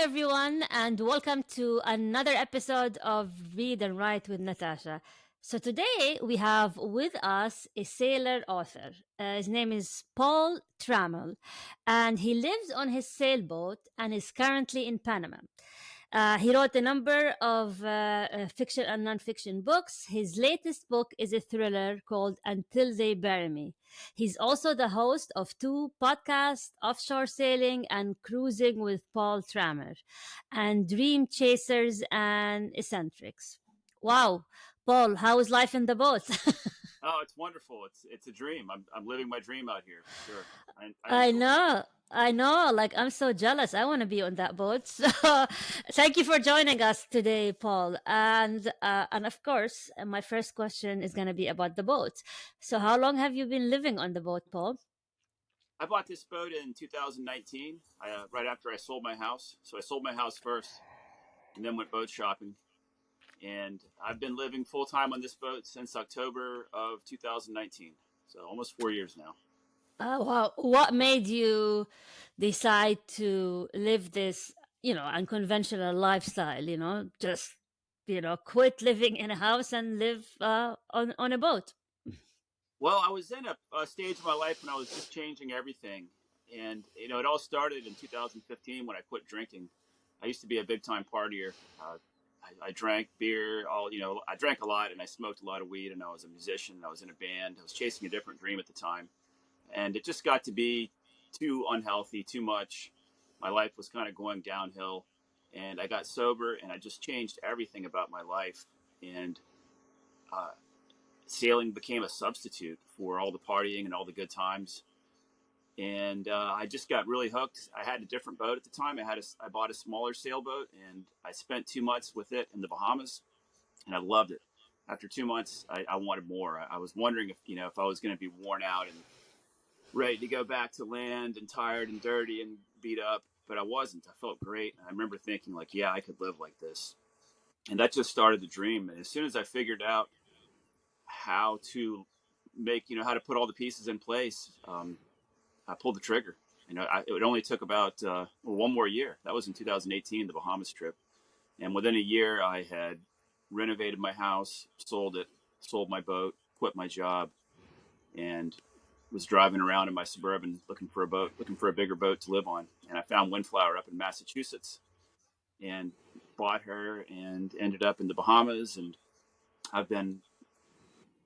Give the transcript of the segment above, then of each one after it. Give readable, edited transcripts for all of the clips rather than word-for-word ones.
everyone, and welcome to another episode of Read and Write with Natasha. So, today we have with us a sailor author. His name is Paul Trammell, and he lives on his sailboat and is currently in Panama. He wrote a number of fiction and nonfiction books. His latest book is a thriller called Until They Bury Me. He's also the host of two podcasts, Offshore Sailing and Cruising with Paul Trammell, and Dream Chasers and Eccentrics. Wow, Paul, how is life in the boat? Oh, it's wonderful. It's a dream. I'm living my dream out here for sure. I I enjoy it. know. I know, like I'm so jealous. I want to be on that boat. So, thank you for joining us today, Paul. And of course, my first question is going to be about the boat. So, how long have you been living on the boat, Paul? I bought this boat in 2019, right after I sold my house. So I sold my house first, and then went boat shopping. And I've been living full time on this boat since October of 2019. So almost 4 years now. Oh, wow. What made you decide to live this, unconventional lifestyle, just, quit living in a house and live on a boat? Well, I was in a stage of my life when I was just changing everything. And, it all started in 2015 when I quit drinking. I used to be a big time partier. I drank beer, I drank a lot and I smoked a lot of weed, and I was a musician. I was in a band. I was chasing a different dream at the time. And it just got to be too unhealthy, too much. My life was kind of going downhill. And I got sober and I just changed everything about my life. And uh, sailing became a substitute for all the partying and all the good times. And I just got really hooked. I had a different boat at the time. I bought a smaller sailboat, and I spent 2 months with it in the Bahamas, and I loved it. After 2 months, I wanted more. I was wondering if I was going to be worn out and ready to go back to land and tired and dirty and beat up, but I wasn't. I felt great. And I remember thinking, like, yeah, I could live like this. And that just started the dream. And as soon as I figured out how to how to put all the pieces in place, I pulled the trigger. It only took about 1 more year. That was in 2018, the Bahamas trip. And within a year, I had renovated my house, sold it, sold my boat, quit my job, and was driving around in my Suburban looking for a boat, looking for a bigger boat to live on. And I found Windflower up in Massachusetts and bought her and ended up in the Bahamas. And I've been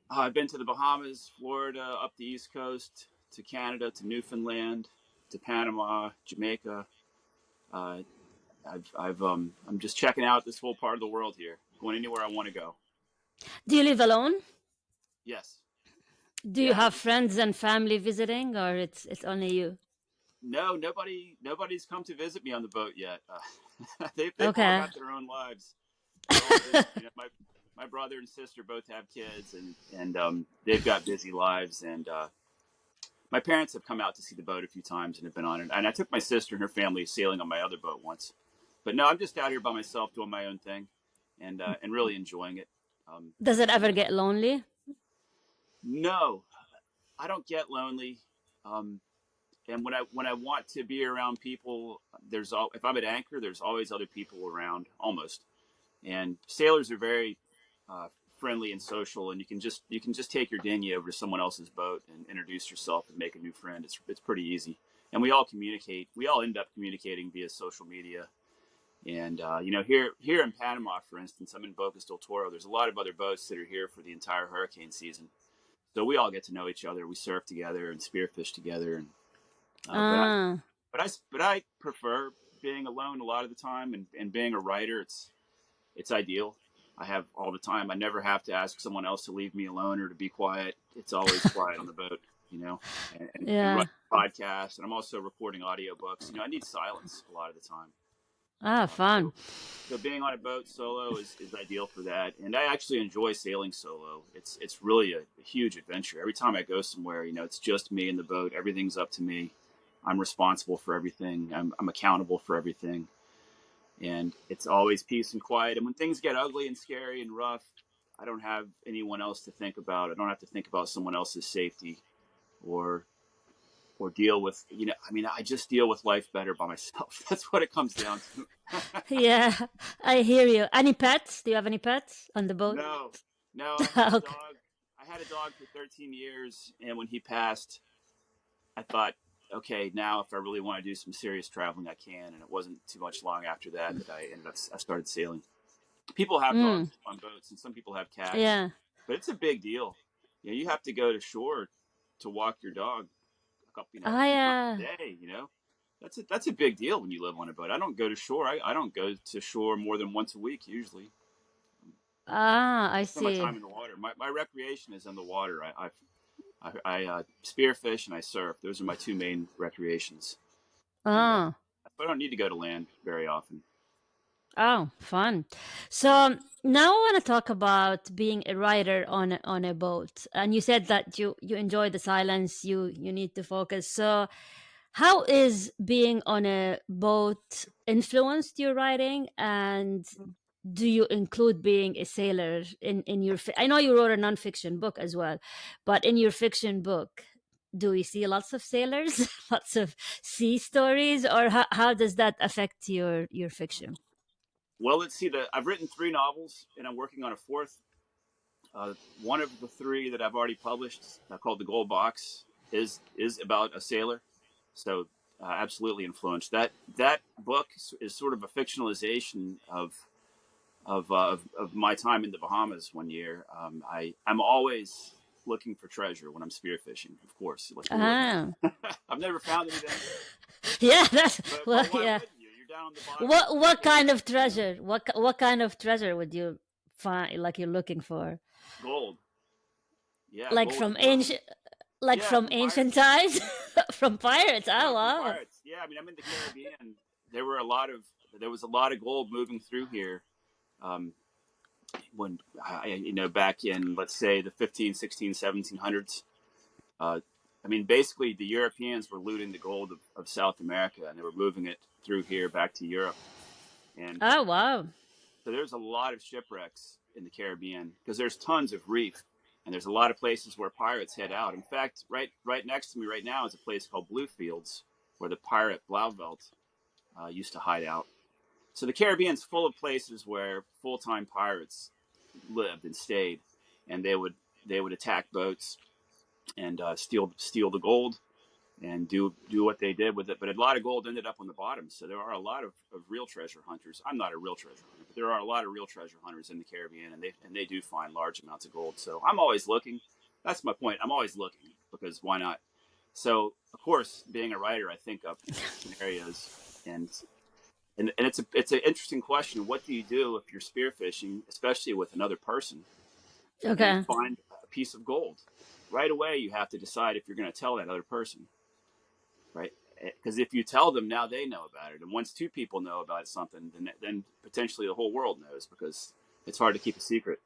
I've been to the Bahamas, Florida, up the East Coast, to Canada, to Newfoundland, to Panama, Jamaica. Uh, I'm just checking out this whole part of the world here, going anywhere I want to go. Do you live alone? Yes, Do you yeah. have friends and family visiting, or it's only you? No, nobody's come to visit me on the boat yet. They've all Okay. got their own lives. They're all busy. My brother and sister both have kids, and they've got busy lives. And my parents have come out to see the boat a few times and have been on it. And I took my sister and her family sailing on my other boat once. But no, I'm just out here by myself doing my own thing, and really enjoying it. Does it You ever know, get lonely? no, I don't get lonely. Um, and when I want to be around people, if I'm at anchor, there's always other people around, almost. And sailors are very uh, friendly and social, and you can just take your dinghy over to someone else's boat and introduce yourself and make a new friend. It's pretty easy, and we all communicate. We all end up communicating via social media. And here in Panama, for instance, I'm in Bocas del Toro. There's a lot of other boats that are here for the entire hurricane season, so we all get to know each other. We surf together and spearfish together. And uh, but I Ah, but I prefer being alone a lot of the time, and being a writer. It's ideal. I have all the time. I never have to ask someone else to leave me alone or to be quiet. It's always quiet on the boat, and yeah. run podcasts. And I'm also recording audiobooks. I need silence a lot of the time. Ah, Um, fun. so, so being on a boat solo is ideal for that. And I actually enjoy sailing solo. It's really a huge adventure. Every time I go somewhere, it's just me in the boat. Everything's up to me. I'm responsible for everything. I'm accountable for everything, and it's always peace and quiet. And when things get ugly and scary and rough, I don't have anyone else to think about. I don't have to think about someone else's safety or or deal with, I mean, I just deal with life better by myself. That's what it comes down to. Yeah, I hear you. Any pets? Do you have any pets on the boat? No, no, I had a Okay. dog. I had a dog for 13 years, and when he passed, I thought, okay, now if I really want to do some serious traveling, I can. And it wasn't too much long after that I started sailing. People have dogs Mm, on boats, and some people have cats, yeah. but it's a big deal. You have to go to shore to walk your dog a I few times a day. That's a big deal when you live on a boat. I don't go to shore. I don't go to shore more than once a week usually. I Most of my see. time in the water. My recreation is in the water. I spearfish and I surf. Those are my two main recreations, and Ah. I don't need to go to land very often. Oh, fun. Yeah. So now I want to talk about being a writer on a boat. And you said that you enjoy the silence, you need to focus. So how is being on a boat influenced your writing, and do you include being a sailor in your I know you wrote a nonfiction book as well, but in your fiction book, do we see lots of sailors, lots of sea stories, or how does that affect your fiction? Well, let's see. I've written three novels, and I'm working on a fourth. One of the three that I've already published, called The Gold Box, is about a sailor. So absolutely influenced. That book is sort of a fictionalization of my time in the Bahamas one year. I'm always looking for treasure when I'm spearfishing, of course, like you would. Ah. I've never found anything, Yeah, that's well, but why yeah. wouldn't you? You're down on the bottom of the What kind Pacific, of treasure? What kind of treasure would you find, like you're looking for? gold. Yeah, Like gold from and silver. ancient, like Yeah, from from ancient pirates. times, from pirates. Oh No, from wow. pirates. Yeah, I mean, I'm in the Caribbean. There were a lot of there was a lot of gold moving through here. Um, when back in, let's say, the 15, 16, 1700s. Uh, I mean, basically, the Europeans were looting the gold of South America, and they were moving it through here back to Europe. And Oh wow. so there's a lot of shipwrecks in the Caribbean because there's tons of reef, and there's a lot of places where pirates head out. In fact, right next to me right now is a place called Bluefields, where the pirate Blauvelt used to hide out. So the Caribbean's full of places where full-time pirates lived and stayed, and they would attack boats and steal the gold and do what they did with it. But a lot of gold ended up on the bottom. So there are a lot of real treasure hunters. I'm not a real treasure hunter, but there are a lot of real treasure hunters in the Caribbean, and they do find large amounts of gold. So I'm always looking. That's my point. I'm always looking because why not? So of course, being a writer, I think up scenarios, and it's an interesting question. What do you do if you're spearfishing, especially with another person, and you Okay. find a piece of gold? Right away, you have to decide if you're going to tell that other person, right? Because if you tell them, now they know about it, and once two people know about something, then potentially the whole world knows because it's hard to keep a secret.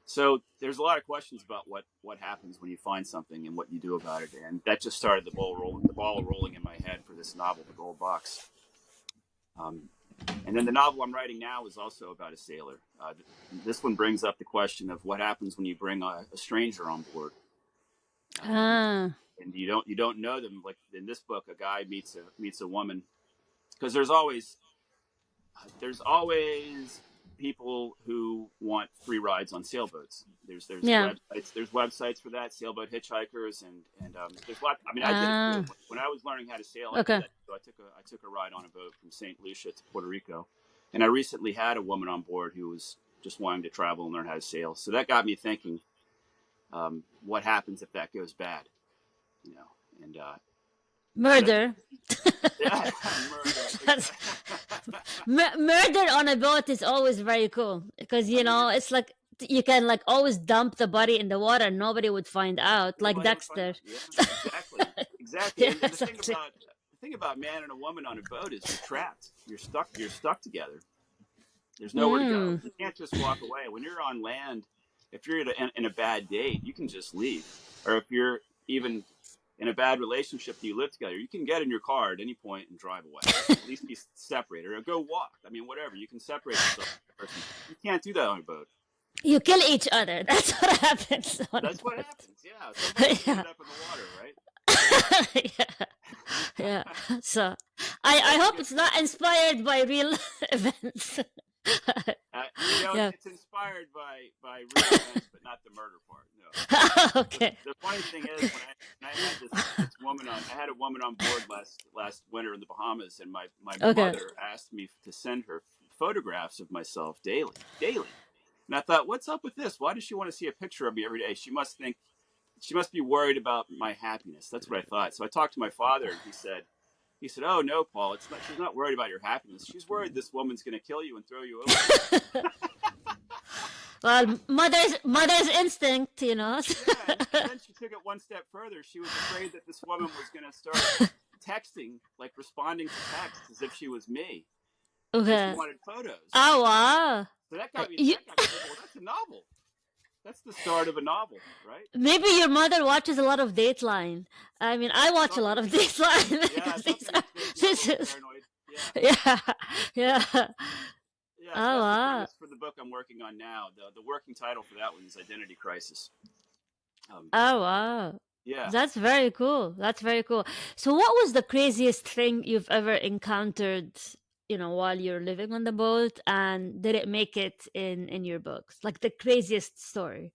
So there's a lot of questions about what happens when you find something and what you do about it, and that just started the ball rolling in my head for this novel, The Gold Box. Um, and then the novel I'm writing now is also about a sailor. This one brings up the question of what happens when you bring a stranger on board, and Ah. and you don't know them. Like in this book, a guy meets a woman because there's always people who want free rides on sailboats. There's Yeah. websites for that, sailboat hitchhikers, and there's lots. I mean, I did it too. Ah. When I was learning how to sail, I did Okay. that. So I took a ride on a boat from St. Lucia to Puerto Rico, and I recently had a woman on board who was just wanting to travel and learn how to sail. So that got me thinking, what happens if that goes bad? You know, and so that's Murder. yeah, murder. That's Exactly. murder on a boat is always very cool because I mean, it's like you can like always dump the body in the water and nobody would find out, like nobody would find Dexter. out. Yeah, exactly, exactly. Yeah, And exactly. the thing about man and a woman on a boat is you're trapped. You're stuck. You're stuck together. There's nowhere to go. Mm. You can't just walk away. When you're on land, if you're in a bad date, you can just leave. Or if you're even in a bad relationship that you live together, you can get in your car at any point and drive away. At least be separated or go walk. I mean, whatever. You can separate yourself from the person. You can't do that on a boat. You kill each other. That's what happens on a That's what boat. happens. Yeah, somebody's going to Yeah. end up in the water, right? Yeah. Yeah. So I That's a hope good it's not story. inspired by real events. Yeah. It's inspired by real events, but not the murder part. No. Okay. The funny thing is, when I had this woman on, I had a woman on board last winter in the Bahamas, and my Okay. mother asked me to send her photographs of myself daily. And I thought, what's up with this? Why does she want to see a picture of me every day? She must be worried about my happiness. That's what I thought. So I talked to my father, and he said, "Oh no, Paul, it's not. She's not worried about your happiness. She's worried this woman's going to kill you and throw you overboard." Well, mother's instinct, you know. Yeah, and then she took it one step further. She was afraid that this woman was going to start texting, like responding to texts as if she was me. So she Okay. wanted photos. Oh wow. So You, that got me thinking, well, that's a novel. That's the start of a novel, right? maybe your mother watches a lot of Dateline. I mean, I watch a lot Something. of Dateline Yeah, because these something are makes me a this little is paranoid. Yeah. yeah, yeah. Yeah, so Oh that's the wow. premise for the book I'm working on now. The working title for that one is Identity Crisis. Um, Oh wow. yeah. That's very cool. That's very cool. So what was the craziest thing you've ever encountered, while you're living on the boat, and did it make it in your books? Like the craziest story.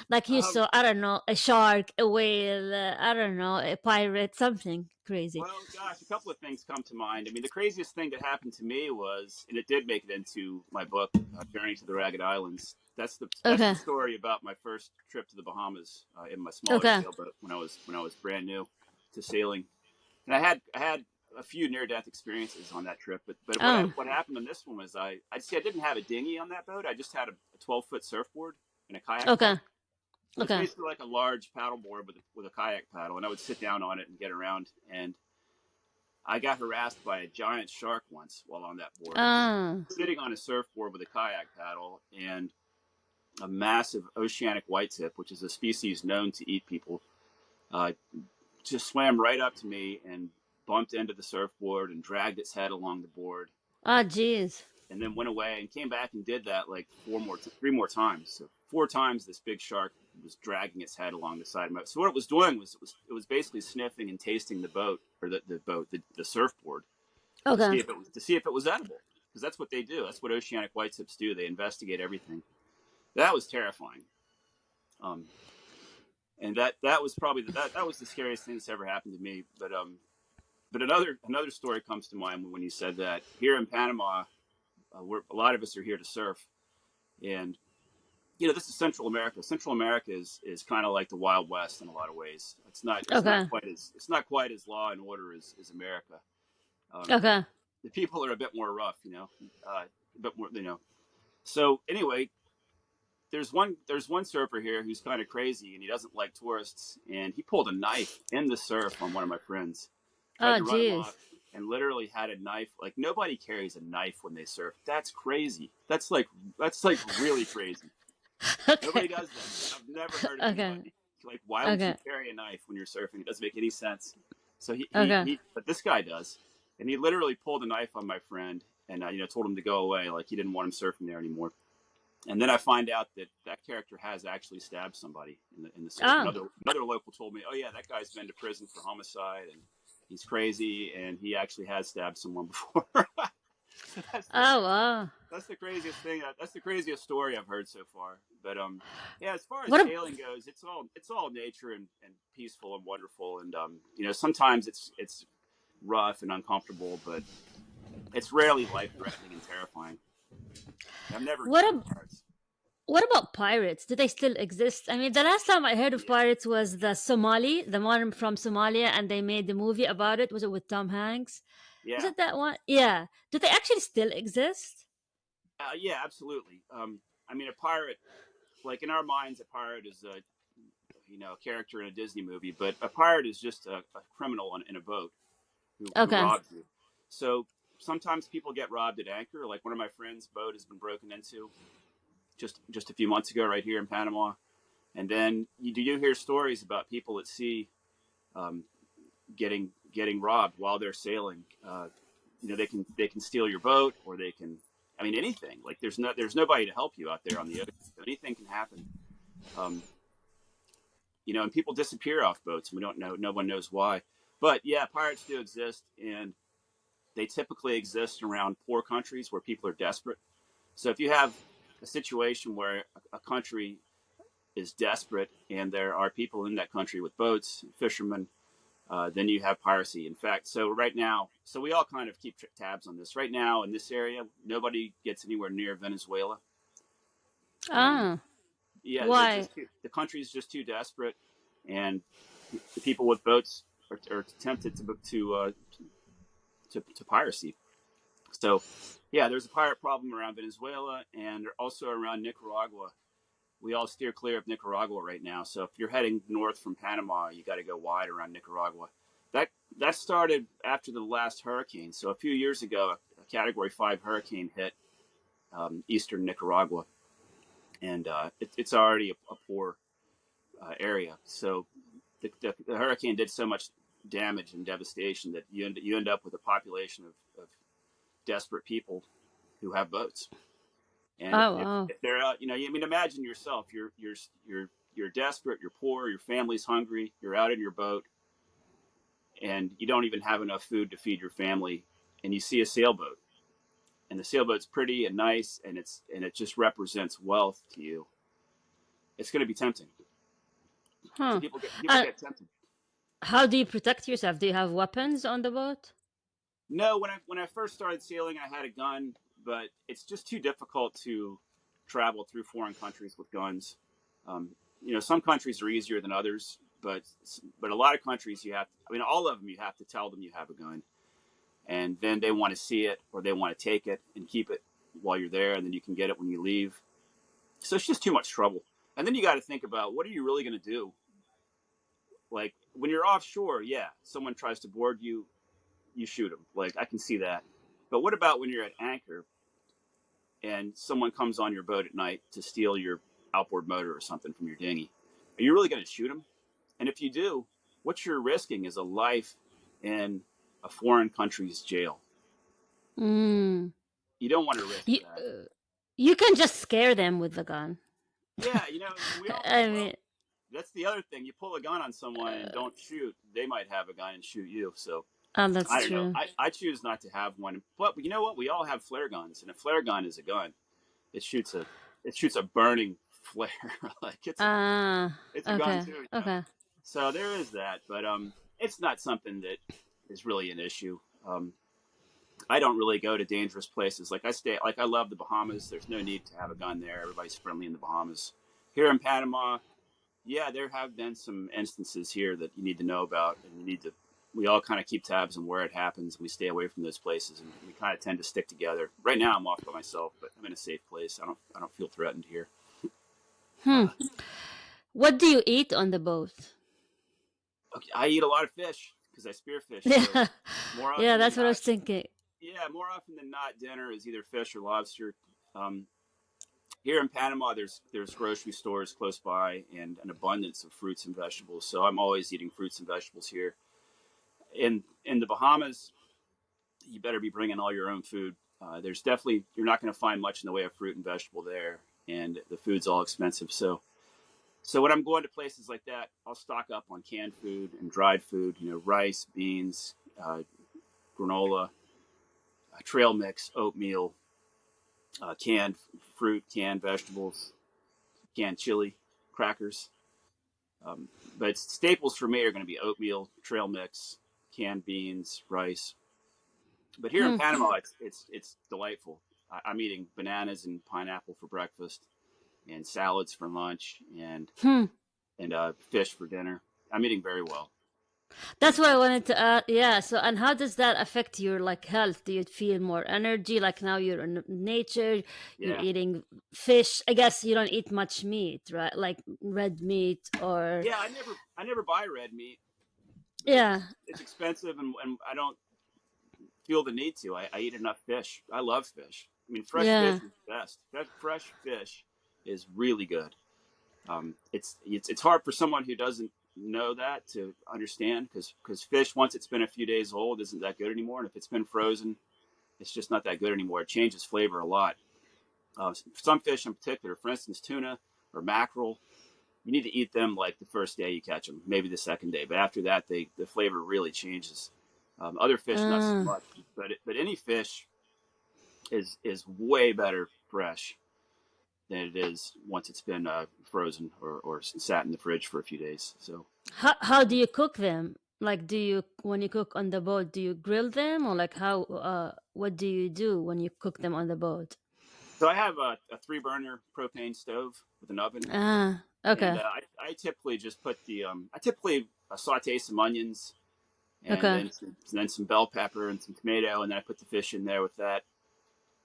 Like you Um, saw, I don't know, a shark, a whale, I don't know, a pirate, something crazy. well, gosh, a couple of things come to mind. I mean, the craziest thing that happened to me was, and it did make it into my book, Journey to the Ragged Islands. That's the Okay. story about my first trip to the Bahamas in my smaller Okay. sailboat when I was brand new to sailing, and I had a few near death experiences on that trip. But Oh. what happened on this one was I didn't have a dinghy on that boat. I just had a 12-foot surfboard and a kayak Okay. paddle. So it's Okay. basically like a large paddle board with a kayak paddle, and I would sit down on it and get around. And I got harassed by a giant shark once while on that board. I was Ah. sitting on a surfboard with a kayak paddle, and a massive oceanic whitetip, which is a species known to eat people, uh, just swam right up to me and bumped into the surfboard and dragged its head along the board, Ah, jeez. and then went away and came back and did that like three more times. So four times this big shark was dragging its head along the side of my. So what it was doing was it was basically sniffing and tasting the boat or the surfboard Okay. to see if it was edible, because that's what they do. That's what oceanic whitetips do. They investigate everything. That was terrifying. Um, and that was probably that was the scariest thing that's ever happened to me. But another story comes to mind when you said that. Here in Panama, a lot of us are here to surf, and this is Central America. Central America is kind of like the Wild West in a lot of ways. Okay. It's not quite as law and order as America. Um, Okay. the people are a bit more rough, a bit more, So anyway, there's one surfer here who's kind of crazy, and he doesn't like tourists, and he pulled a knife in the surf on one of my friends, tried Oh, to run him jeez. off, and literally had a knife. Like, nobody carries a knife when they surf. That's crazy. That's like really crazy. Okay. Nobody does that. I've never heard of Okay. anybody. Like, why would you Okay. carry a knife when you're surfing? It doesn't make any sense. So Okay. but this guy does, and he literally pulled a knife on my friend, and told him to go away. Like, he didn't want him surfing there anymore. And then I find out that character has actually stabbed somebody in the surf. Oh. Another local told me, "Oh yeah, that guy's been to prison for homicide, and he's crazy, and he actually has stabbed someone before." So Oh, wow. that's the craziest thing. That's the craziest story I've heard so far. But yeah, as far as What? sailing goes, it's all nature and peaceful and wonderful. And sometimes it's rough and uncomfortable, but it's rarely life threatening and terrifying. I've never What? encountered pirates. What about pirates? Do they still exist? I mean, the last time I heard of Yeah, pirates was the one from Somalia, and they made the movie about it. Was it with Tom Hanks? Was yeah, it that one? Yeah. Do they actually still exist? yeah, absolutely. I mean, a pirate, like in our minds, a pirate is a character in a Disney movie, but a pirate is just a criminal in a boat who Okay. robs you. So sometimes people get robbed at anchor. Like, one of my friends' boat has been broken into just a few months ago right here in Panama. And then you do hear stories about people at sea um, getting robbed while they're sailing. They can steal your boat, or they can, I mean, anything. Like, there's nobody to help you out there on the ocean. So anything can happen. Um, and people disappear off boats, and we don't know. No one knows why. But yeah, pirates do exist, and they typically exist around poor countries where people are desperate. So if you have a situation where a country is desperate and there are people in that country with boats, fishermen, then you have piracy. In fact, so right now, so we all kind of keep tabs on this. Right now in this area, nobody gets anywhere near Venezuela, and Ah, yeah, why? the country is just too desperate, and the people with boats are tempted to piracy. So, yeah, there's a pirate problem around Venezuela and also around Nicaragua. We all steer clear of Nicaragua right now. So if you're heading north from Panama, you got to go wide around Nicaragua. That that started after the last hurricane. So a few years ago, a Category 5 hurricane hit eastern Nicaragua, and it's already a poor area. So the hurricane did so much damage and devastation that you end up with a population of desperate people who have boats. And Oh, wow. if they're I mean, imagine yourself. You're desperate. You're poor. Your family's hungry. You're out in your boat, and you don't even have enough food to feed your family. And you see a sailboat, and the sailboat's pretty and nice, and it just represents wealth to you. It's going to be tempting. So Huh. people Uh, get tempted. how do you protect yourself? Do you have weapons on the boat? No, when I first started sailing, I had a gun, but it's just too difficult to travel through foreign countries with guns. Um, some countries are easier than others, but a lot of countries you have. I mean, all of them you have to tell them you have a gun, and then they want to see it or they want to take it and keep it while you're there, and then you can get it when you leave. So it's just too much trouble. And then you got to think about what are you really going to do? Like when you're offshore, yeah, someone tries to board you, you shoot them. Like I can see that. But what about when you're at anchor and someone comes on your boat at night to steal your outboard motor or something from your dinghy? Are you really going to shoot them? And if you do, what you're risking is a life in a foreign country's jail. Mm. You don't want to risk You, that. you can just scare them with the gun. Yeah, we all I well, mean, that's the other thing. You pull a gun on someone and don't shoot, they might have a gun and shoot you. So I that's don't know. true. I choose not to have one. But you know what? We all have flare guns, and a flare gun is a gun. It shoots a burning flare. Like Ah, it's a gun okay, too. okay. So there is that, but it's not something that is really an issue. I don't really go to dangerous places. Like I love the Bahamas. There's no need to have a gun there. Everybody's friendly in the Bahamas. Here in Panama, yeah, there have been some instances here that you need to know about, and we all kind of keep tabs on where it happens. We stay away from those places, and we kind of tend to stick together. Right now, I'm off by myself, but I'm in a safe place. I don't feel threatened here. Hmm. What do you eat on the boat? Okay, I eat a lot of fish because I spearfish. So Yeah, more yeah, often than that's what I not, was thinking. yeah, more often than not, dinner is either fish or lobster. Um, Here in Panama, there's grocery stores close by and an abundance of fruits and vegetables. So I'm always eating fruits and vegetables here. In the Bahamas, you better be bringing all your own food. There's definitely you're not going to find much in the way of fruit and vegetable there, and the food's all expensive. So when I'm going to places like that, I'll stock up on canned food and dried food. Rice, beans, granola, trail mix, oatmeal, canned fruit, canned vegetables, canned chili, crackers. Um, but staples for me are going to be oatmeal, trail mix, canned beans, rice. But here in Hmm. Panama, it's delightful. I'm eating bananas and pineapple for breakfast, and salads for lunch, Hmm. and fish for dinner. I'm eating very well. That's what I wanted to add. Yeah. So, and how does that affect your like health? Do you feel more energy? Like now you're in nature, you're Yeah, eating fish. I guess you don't eat much meat, right? Like red meat or yeah. I never buy red meat because yeah, it's expensive, and I don't feel the need to. I eat enough fish. I love fish. I mean, fresh fish yeah, is the best. Fresh fish is really good. It's hard for someone who doesn't know that to understand because fish once it's been a few days old isn't that good anymore, and if it's been frozen, it's just not that good anymore. It changes flavor a lot. Some fish in particular, for instance, tuna or mackerel, you need to eat them like the first day you catch them, maybe the second day, but after that, the flavor really changes. Other fish, not so Ah. much, but any fish is way better fresh than it is once it's been frozen or sat in the fridge for a few days. So How do you cook them? Like, do you when you cook on the boat, do you grill them, or like how? What do you do when you cook them on the boat? so I have a 3 burner propane stove with an oven, Ah, and okay, I typically just put the I typically saute some onions and okay, then some bell pepper and some tomato, and then I put the fish in there with that,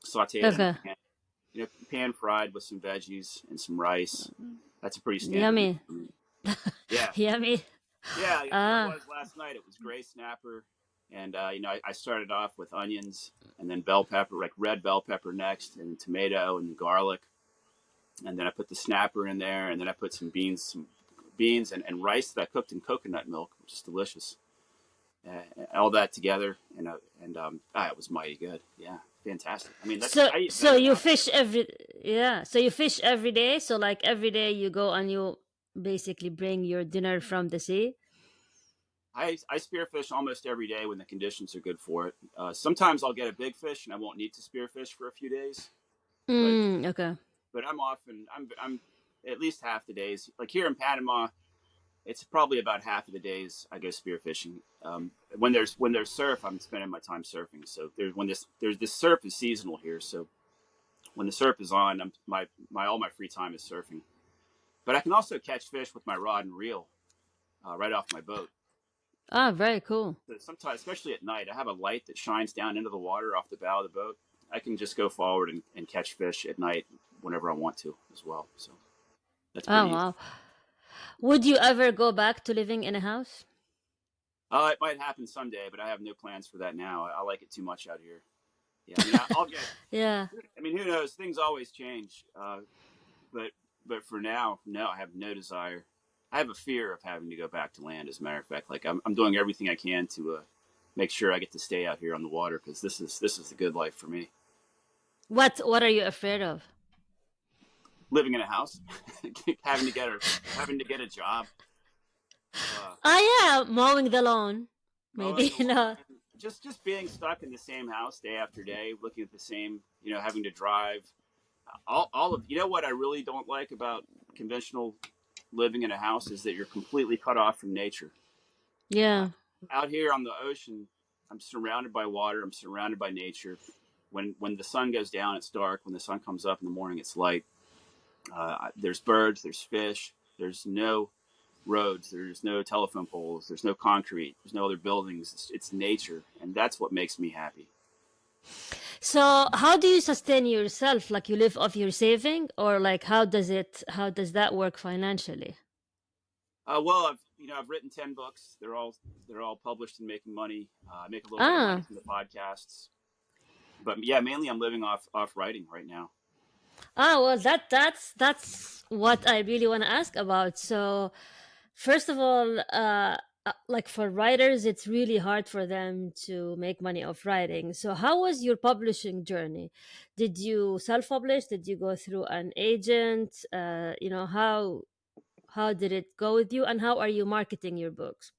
saute it in a okay. pan, pan fried with some veggies and some rice. That's a pretty standard meal Yummy, for me. Yeah, yummy. yeah, that's what it Ah, was last night. It was gray snapper, and I started off with onions and then bell pepper, like red bell pepper next, and tomato and garlic, and then I put the snapper in there, and then I put some beans and rice that I cooked in coconut milk, which is delicious. All that together, it was mighty good. Yeah, fantastic. I mean, that's so I eat so better you now too. fish every yeah. So you fish every day. So like every day you go and you basically bring your dinner from the sea. I spearfish almost every day when the conditions are good for it. Sometimes I'll get a big fish and I won't need to spearfish for a few days, but Okay. I'm often I'm at least half the days. Like here in Panama, it's probably about half of the days I go spearfishing. When there's surf, I'm spending my time surfing. So there's this surf is seasonal here. So when the surf is on, my all my free time is surfing. But I can also catch fish with my rod and reel right off my boat. Ah, very cool. So sometimes, especially at night, I have a light that shines down into the water off the bow of the boat. I can just go forward and catch fish at night whenever I want to as well. So that's Oh pretty easy. wow. Would you ever go back to living in a house? It might happen someday, but I have no plans for that now. I like it too much out here. Yeah, I mean, I'll get. Yeah. I mean, who knows? Things always change. But but for now, no, I have no desire. I have a fear of having to go back to land. As a matter of fact, like I'm doing everything I can to make sure I get to stay out here on the water because this is the good life for me. What are you afraid of? Living in a house, having to get a job, uh, Ah, yeah, mowing the lawn. mowing Maybe the you lawn, know. just being stuck in the same house day after day, looking at the same, having to drive. All of what I really don't like about conventional living in a house is that you're completely cut off from nature. Uh, Yeah. Out here on the ocean, I'm surrounded by water. I'm surrounded by nature. When the sun goes down, it's dark. When the sun comes up in the morning, it's light. There's birds. There's fish. There's no roads. There's no telephone poles. There's no concrete. There's no other buildings. It's nature, and that's what makes me happy. So how do you sustain yourself? Like you live off your saving, or like how does that work financially? Well, I've written 10 books. They're all published and making money. I make a little bit of money Ah. from the podcasts, but yeah, mainly I'm living off writing right now. Ah, well, that's what I really want to ask about. So, first of all, like for writers, it's really hard for them to make money off writing. So, how was your publishing journey? Did you self-publish? Did you go through an agent? How did it go with you, and how are you marketing your books?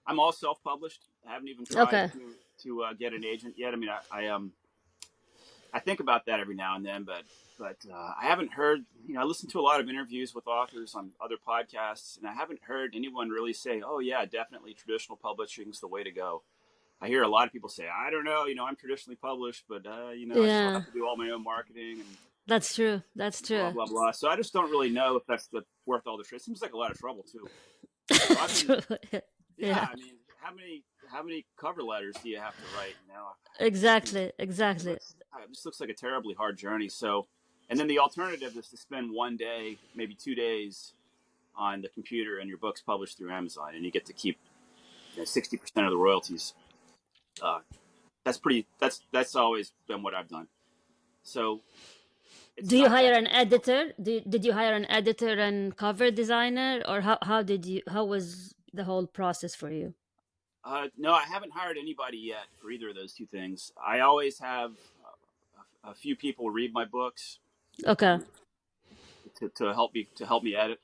I'm all self-published. I haven't even tried Okay. to get an agent yet. I mean, I think about that every now and then, but I haven't heard. I listen to a lot of interviews with authors on other podcasts, and I haven't heard anyone really say, "Oh yeah, definitely traditional publishing's the way to go." I hear a lot of people say, "I don't know, I'm traditionally published, but I still Yeah, have to do all my own marketing and that's true. That's blah true. blah blah." So I just don't really know if that's worth all the trouble. It seems like a lot of trouble too. So I've been, True. yeah. Yeah. I mean, how many cover letters do you have to write? It just seems Exactly. Exactly. it just looks like a terribly hard journey. So, and then the alternative is to spend one day, maybe 2 days on the computer and your book's published through Amazon, and you get to keep 60% of the royalties. Uh, that's always been what I've done. So it's Do you not hire that an difficult. editor? Did you hire an editor and cover designer, or how was the whole process for you? No, I haven't hired anybody yet for either of those two things. I always have a few people read my books Okay. um, to help me edit.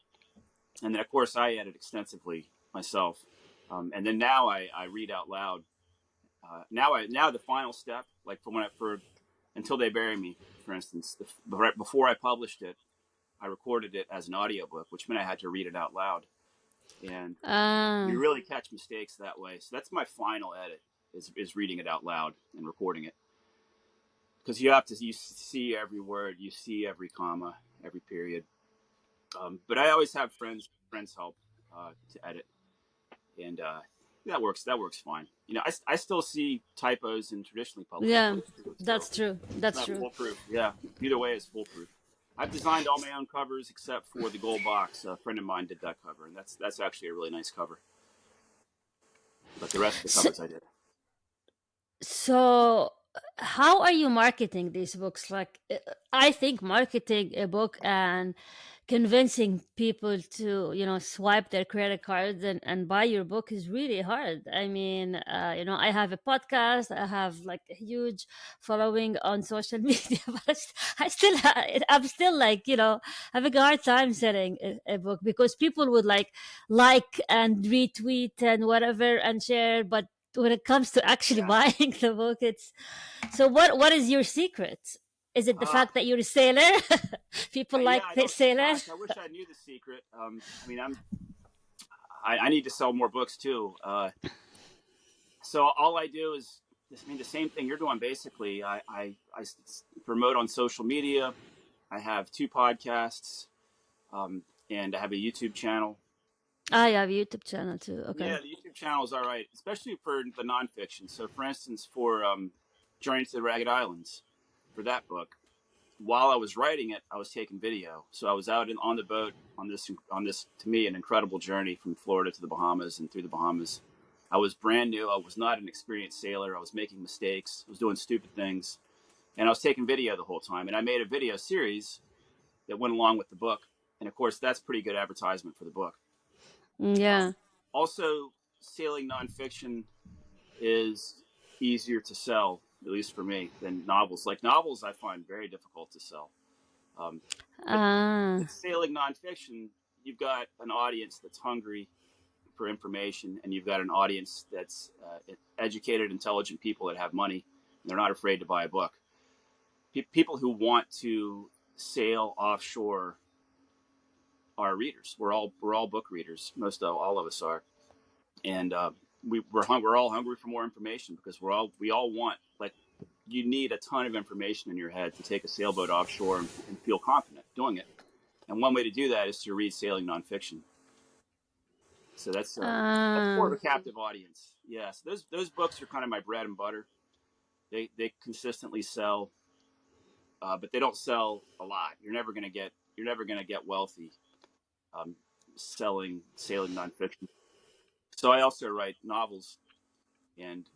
And then, of course, I edit extensively myself. And then now I read out loud. Now the final step, like for Until They Bury Me, for instance, right before I published it, I recorded it as an audiobook, which meant I had to read it out loud. And Ah, you really catch mistakes that way. So that's my final edit is reading it out loud and recording it. Because you see every word, you see every comma, every period. But I always have friends help to edit, and that works fine. I still see typos in traditionally published yeah, books too, so that's true. it's That's not true. foolproof. Yeah, either way is foolproof. I've designed all my own covers except for the gold box. A friend of mine did that cover, and that's actually a really nice cover. But the rest of the So, covers I did. so how are you marketing these books? Like, I think marketing a book and convincing people to, swipe their credit cards and buy your book is really hard. I mean, I have a podcast, I have like a huge following on social media, but I'm still like, having a hard time selling a book because people would like and retweet and whatever and share, but when it comes to actually Yeah. buying the book, it's so what is your secret? Is it the Uh, fact that you're a sailor? People yeah. like I the don't. sailors? Gosh, I wish I knew the secret. I mean, I need to sell more books too. So all I do is, I mean, the same thing you're doing. Basically, I promote on social media. I have 2 podcasts, and I have a YouTube channel. I have a YouTube channel too. Yeah, Okay. the YouTube channel is all right, especially for the nonfiction. So, for instance, for Journey to the Ragged Islands, for that book, while I was writing it, I was taking video. So I was out on the boat on this to me an incredible journey from Florida to the Bahamas and through the Bahamas. I was brand new. I was not an experienced sailor. I was making mistakes. I was doing stupid things, and I was taking video the whole time. And I made a video series that went along with the book. And of course, that's pretty good advertisement for the book. Yeah. Also, sailing nonfiction is easier to sell, at least for me, than novels. Like novels, I find very difficult to sell. Um, but Ah. with sailing nonfiction, you've got an audience that's hungry for information, and you've got an audience that's educated, intelligent people that have money. And they're not afraid to buy a book. People who want to sail offshore are readers. We're all book readers. All of us are, and we're all hungry for more information because we all want, like, you need a ton of information in your head to take a sailboat offshore and feel confident doing it. And one way to do that is to read sailing nonfiction. So that's more of Ah. a captive audience. Yes, those books are kind of my bread and butter. They consistently sell, but they don't sell a lot. You're never gonna get wealthy selling sailing nonfiction. So I also write novels, and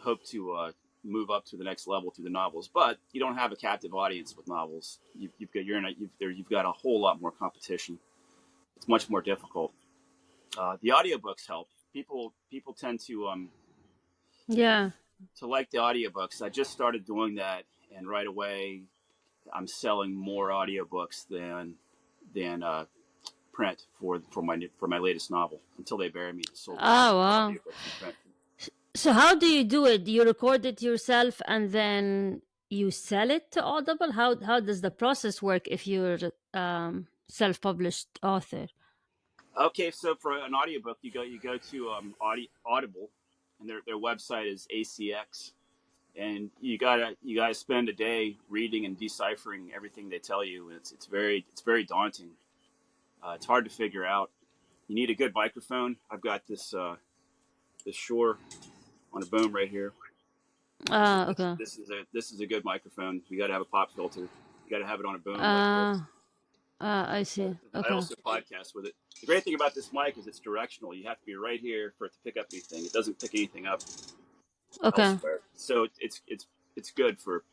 hope to move up to the next level through the novels. But you don't have a captive audience with novels. You've got a whole lot more competition. It's much more difficult. The audiobooks help. People tend Yeah. to like the audiobooks. I just started doing that, and right away I'm selling more audiobooks than print for my latest novel. Until They Bury Me, sold Oh, more wow. audiobooks than print. So how do you do it? Do you record it yourself and then you sell it to Audible? How does the process work if you're self-published author? Okay, so for an audiobook, you go to Audible, and their website is ACX, and you gotta spend a day reading and deciphering everything they tell you. It's very daunting. It's hard to figure out. You need a good microphone. I've got this Shure on a boom right here. Ah, okay. This is a good microphone. You got to have a pop filter. You got to have it on a boom like this. Ah, I see. I Okay. also podcast with it. The great thing about this mic is it's directional. You have to be right here for it to pick up anything. It doesn't pick anything up Okay. elsewhere. So it's good for,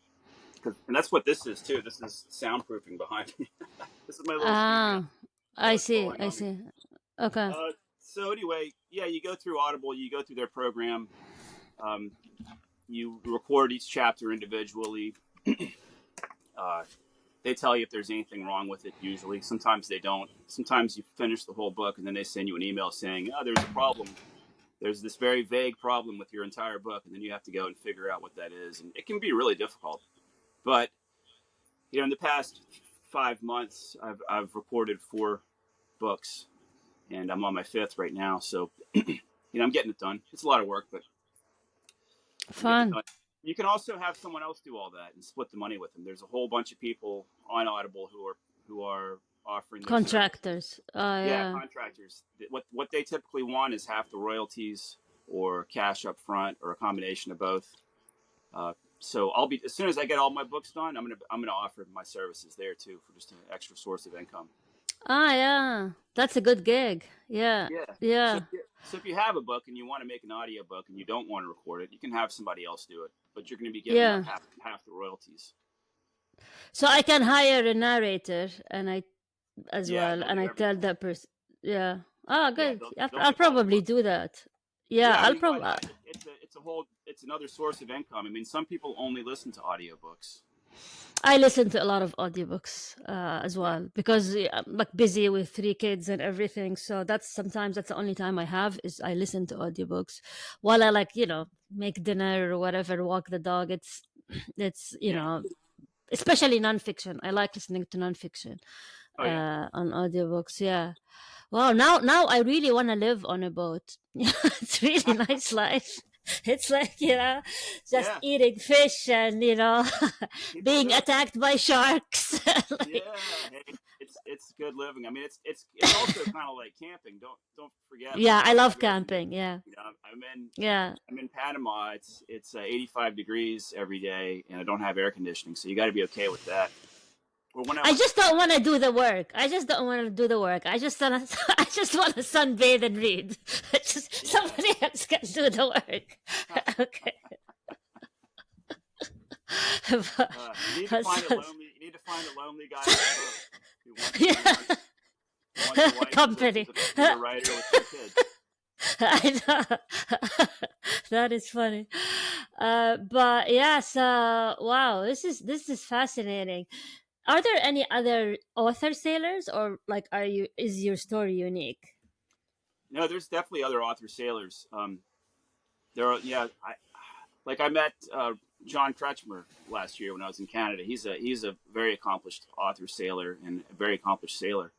and that's what this is too. This is soundproofing behind me. This is my little studio. Ah, I It's see. blowing I on me. see. Okay. So anyway, yeah, you go through Audible. You go through their program. Um, you record each chapter individually. Uh, they tell you if there's anything wrong with it. Usually, sometimes they don't. Sometimes you finish the whole book and then they send you an email saying, "Oh, there's a problem. There's this very vague problem with your entire book," and then you have to go and figure out what that is, and it can be really difficult. But in the past 5 months, I've recorded 4 books, and I'm on my 5th right now. So, I'm getting it done. It's a lot of work, but I'm getting it Fun. done. You can also have someone else do all that and split the money with them. There's a whole bunch of people on Audible who are offering their services. Contractors. Yeah, Yeah. contractors. What they typically want is half the royalties or cash up front or a combination of both. So I'll be, as soon as I get all my books done, I'm gonna offer my services there too for just an extra source of income. Yeah. That's a good gig. Yeah. Yeah. So Yeah. so if you have a book and you want to make an audio book and you don't want to record it, you can have somebody else do it, but you're going to be giving up Yeah. half the royalties. So I can hire a narrator and I as Yeah, well they'll and do I tell everything. that person. Yeah. Oh, Yeah, good. they'll I'll make all the probably work. do that. Yeah, Yeah, I I'll mean, why probably. not? It's another source of income. I mean, some people only listen to audiobooks. I listen to a lot of audiobooks as Yeah, well because I'm like busy with 3 kids and everything. So that's the only time I have is I listen to audiobooks while I like make dinner or whatever, walk the dog. It's yeah. especially nonfiction. I like listening to nonfiction Oh yeah, on audiobooks. Yeah. Wow. Now I really want to live on a boat. It's really nice life. It's like just yeah. eating fish and People being do it. attacked by sharks. Like, Yeah, hey, it's good living. I mean, it's also kind of like camping. Don't forget. Like yeah, I I'm love in, camping. Yeah, I'm in yeah. I'm in Panama. It's 85 degrees every day, and I don't have air conditioning, so you got to be okay with that. Or when I I went, just don't want to do the work. I just don't want to do the work. I just want to. I just want to sunbathe and read. yeah, Somebody else can do the work. Okay. but, you need to but find a so- lonely. You need to find a lonely guy on the boat yeah. who wants a wife Company. who's a writer with 2 kids. I know. That is funny. But yeah, so wow, this is fascinating. Are there any other author sailors or like is your story unique? No, there's definitely other author sailors. There are, yeah. I met John Kretschmer last year when I was in Canada. He's a very accomplished author sailor and a very accomplished sailor.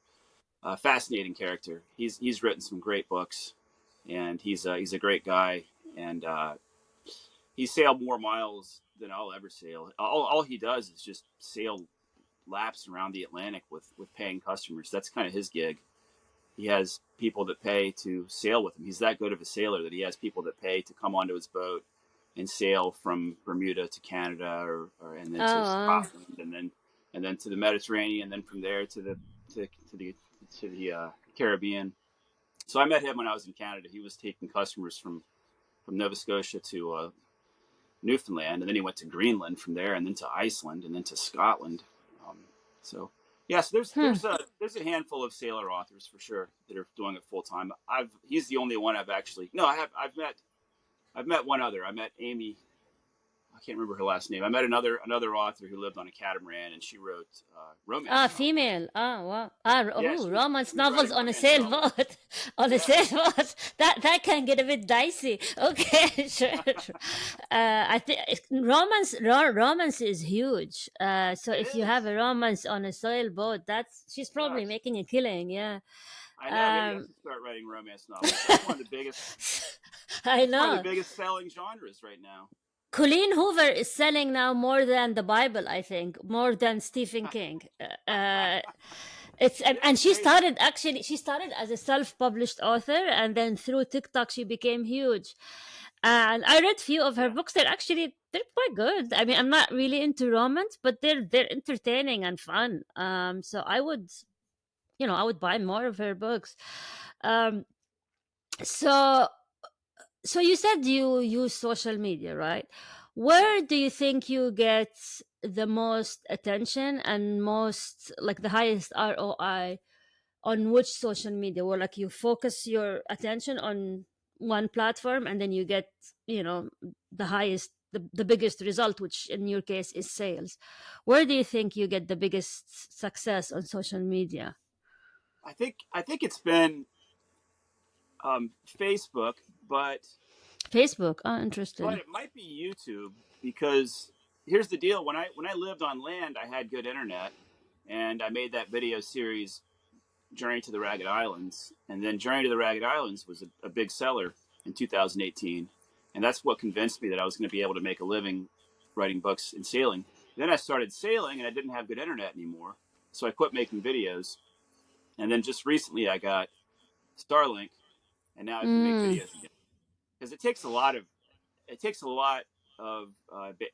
Fascinating character. He's written some great books, and he's a great guy. And he sailed more miles than I'll ever sail. All he does is just sail laps around the Atlantic with paying customers. That's kind of his gig. He has people that pay to sail with him. He's that good of a sailor that he has people that pay to come onto his boat and sail from Bermuda to Canada, or and then to Oh, Scotland, and then to the Mediterranean, and then from there to the Caribbean. So I met him when I was in Canada. He was taking customers from Nova Scotia to Newfoundland, and then he went to Greenland from there, and then to Iceland, and then to Scotland. Um, so yes, hmm. there's a handful of sailor authors for sure that are doing it full time. He's the only one I've actually no I have I've met one other. I met Amy. I can't remember her last name. I met another author who lived on a catamaran, and she wrote romance novels. Female. Wow. Yeah, Romance she was novels writing on a romance novels. sailboat. On a Yeah, sailboat. That can get a bit dicey. Okay, sure. I think romance is huge. So it if you have is. a romance on a sailboat, she's probably Gosh, making a killing. Yeah. I know. Maybe I Um, should start writing romance novels. That's one of the biggest. I It's one of the know. biggest selling genres right now. Colleen Hoover is selling now more than the Bible, I think, more than Stephen King. It's Yeah, and it's crazy. she started as a self-published author, and then through TikTok she became huge. And I read few of her Yeah, books. They're quite good. I mean, I'm not really into romance, but they're entertaining and fun. So I would buy more of her books. Um, so so you said you use social media, right? yeah. Where do you think you get the most attention and most like the highest ROI on which social media? Where like you focus your attention on one platform and then you get, the highest the biggest result, which in your case is sales. Where do you think you get the biggest success on social media? I think it's been Facebook, but Facebook. Oh, but interesting. it might be YouTube because here's the deal: when I lived on land, I had good internet, and I made that video series Journey to the Ragged Islands, and then Journey to the Ragged Islands was a big seller in 2018, and that's what convinced me that I was going to be able to make a living writing books and sailing. Then I started sailing, and I didn't have good internet anymore, so I quit making videos. And then just recently, I got Starlink, and now I can make Mm, videos again because it takes a lot of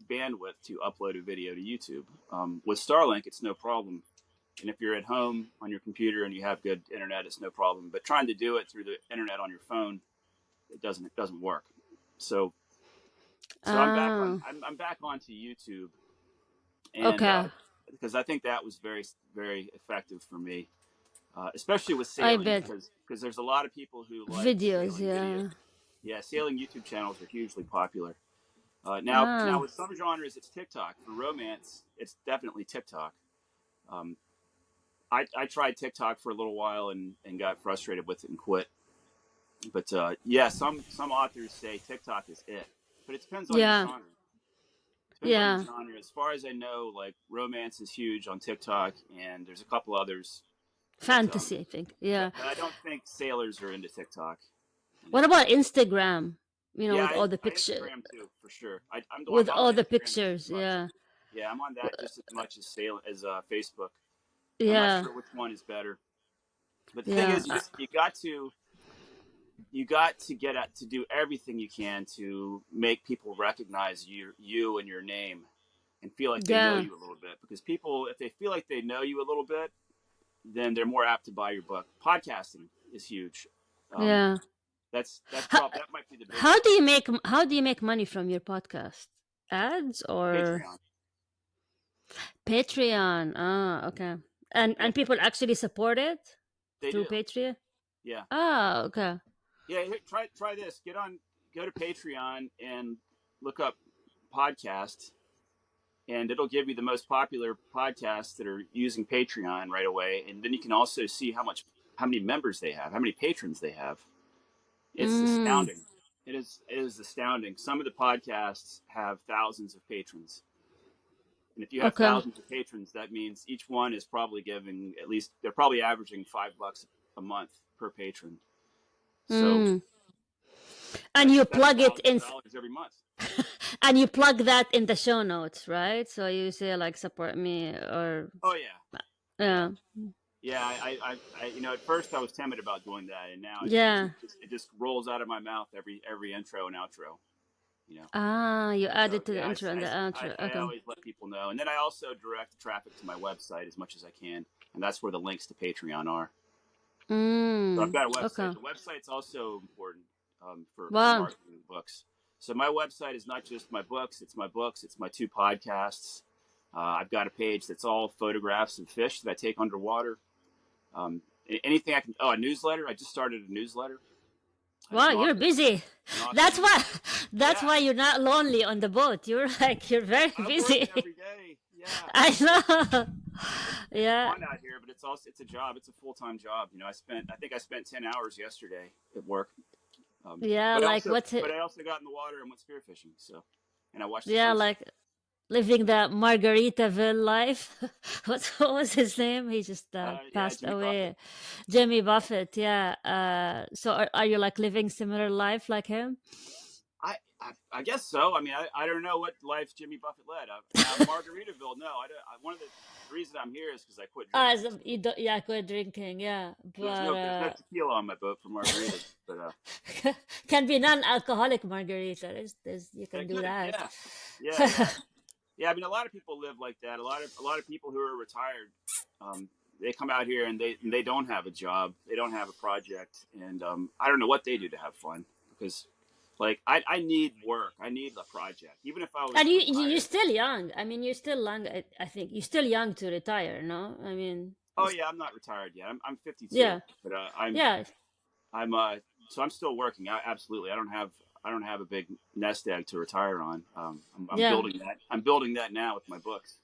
bandwidth to upload a video to YouTube. With Starlink, it's no problem. And if you're at home on your computer and you have good internet, it's no problem. But trying to do it through the internet on your phone, it doesn't work. So so I'm back on oh, I'm back onto YouTube, and okay. because I think that was very very effective for me, especially with I sailing, bet. because there's a lot of people who like Videos, sailing videos. yeah. Yeah, sailing YouTube channels are hugely popular. Now Ah, with some genres, it's TikTok. For romance, it's definitely TikTok. Um, I tried TikTok for a little while and got frustrated with it and quit. But yeah, some authors say TikTok is it, but it depends on your yeah, genre. Depends on your yeah. genre. As far as I know, like romance is huge on TikTok, and there's a couple others, but Fantasy, I think. Yeah. but I don't think sailors are into TikTok. You What know. about Instagram? Yeah, With all the I picture, Instagram too for sure. with I'm on all the Instagram just as pictures. much. Yeah, Yeah, I'm on that just as much as Facebook. I'm not yeah, sure which one is better. But the thing yeah, is, you got to get at to do everything you can to make people recognize you and your name and feel like they know yeah, you a little bit, because people, if they feel like they know you a little bit, then they're more apt to buy your book. Podcasting is huge. um, yeah. that's How, probably that might be the how biggest. do you make money from your podcast? Ads or Patreon. Patreon? Ah, okay. Yeah, And people actually support it they through do. Patreon. Yeah, Ah, okay. yeah. Here, try this. Go to Patreon and look up podcasts, and it'll give you the most popular podcasts that are using Patreon right away. And then you can also see how many members they have, how many patrons they have. It's Mm, astounding. It is astounding. Some of the podcasts have thousands of patrons. And if you have okay. thousands of patrons, that means each one is probably giving, at least they're probably averaging $5 a month per patron. So Mm. And that's you that's plug it in, $1,000 every month. and you plug that in the show notes, right? So you say like support me or Oh yeah, yeah. yeah, Yeah, at first I was timid about doing that, and now yeah. it just rolls out of my mouth every intro and outro. You know, Ah, you add so it to the yeah, intro and the outro. I Okay. always let people know, and then I also direct traffic to my website as much as I can, and that's where the links to Patreon are. So I've Mm, got a website. okay. The website's also important for Wow. marketing books. So my website is not just my books; it's my books. It's my two podcasts. I've got a page that's all photographs of fish that I take underwater. Um, anything I can. Oh, a newsletter. I just started a newsletter. I have Wow, an you're author busy. an author That's why newsletter. that's Yeah, why you're not lonely on the boat. You're like you're very I'm working busy. every day. Yeah, I know. it's Yeah. fun out here, but it's a job. It's a full-time job. I think I spent 10 hours yesterday at work. Yeah, But I like also what's but it? I also got in the water and went spearfishing. So, and I watched the Yeah, sunset. like living the Margaritaville life. What was his name? He just Yeah, passed Jimmy Buffett. away. Jimmy Buffett. Yeah. So are you like living similar life like him? I guess so. I mean, I don't know what life Jimmy Buffett led. Now Margaritaville, no. One of the reason I'm here is because I quit Ah, drinking. so you don't, yeah, quit drinking. Yeah, So but there's no tequila on my boat for margaritas, but can be non-alcoholic margarita. You I can do could, that. yeah, yeah, yeah, yeah. I mean, a lot of people live like that. A lot of people who are retired, they come out here and they don't have a job, they don't have a project, and I don't know what they do to have fun, because like I need work, I need a project, even if I And was you're retired. still young. I mean, you're still young. I think you're still young to retire. No, I mean, Oh yeah, I'm not retired yet. I'm 52, yeah, but I'm yeah. I'm so I'm still working. Absolutely, I don't have. I don't have a big nest egg to retire on. I'm Yeah. building that. I'm building that now with my books.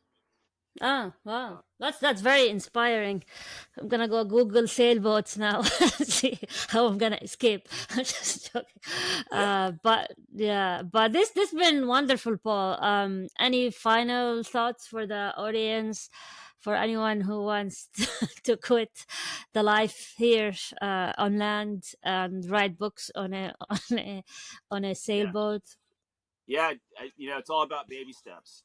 Ah, wow. Uh, That's very inspiring. I'm gonna go Google sailboats now. See how I'm gonna escape. I'm just joking. yeah. But yeah, but this been wonderful, Paul. Any final thoughts for the audience, for anyone who wants to quit the life here on land and write books on a on a Yeah. sailboat? Yeah. It's all about baby steps.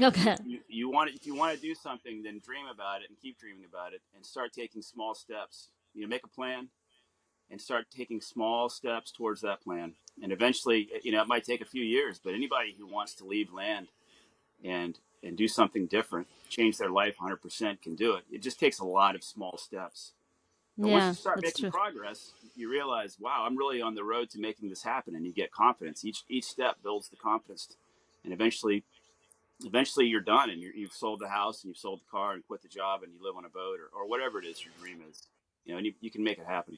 Okay. You want it, if you want to do something, then dream about it and keep dreaming about it and start taking small steps. Make a plan and start taking small steps towards that plan. And eventually, it might take a few years, but anybody who wants to leave land and do something different, change their life 100% can do it. It just takes a lot of small steps. But once you Yeah, start that's making true. progress, you realize, wow, I'm really on the road to making this happen, and you get confidence. Each step builds the confidence, and eventually you're done, and you've sold the house, and you've sold the car, and quit the job, and you live on a boat, or whatever it is your dream is. And you can make it happen.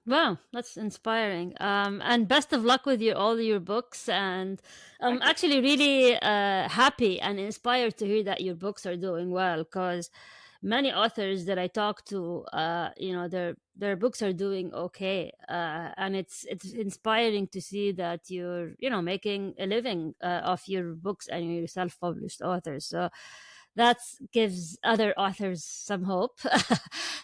Wow, that's inspiring. And best of luck with all your books. And I'm Thank you. actually really happy and inspired to hear that your books are doing well. Because many authors that I talk to, their books are doing okay, and it's inspiring to see that you're making a living off your books and you're self-published authors. So that gives other authors some hope.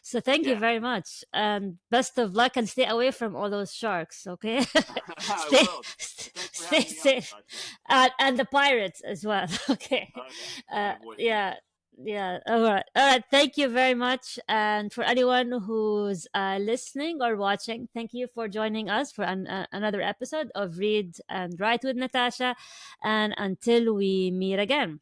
So thank you Yeah, very much, and best of luck, and stay away from all those sharks. Okay, I stay, will. Thanks for stay having me on, safe, Natasha. and the pirates as well. Okay, Okay, I'm avoiding them. yeah. Yeah, all right. All right. Thank you very much. And for anyone who's listening or watching, thank you for joining us for another episode of Read and Write with Natasha. And until we meet again.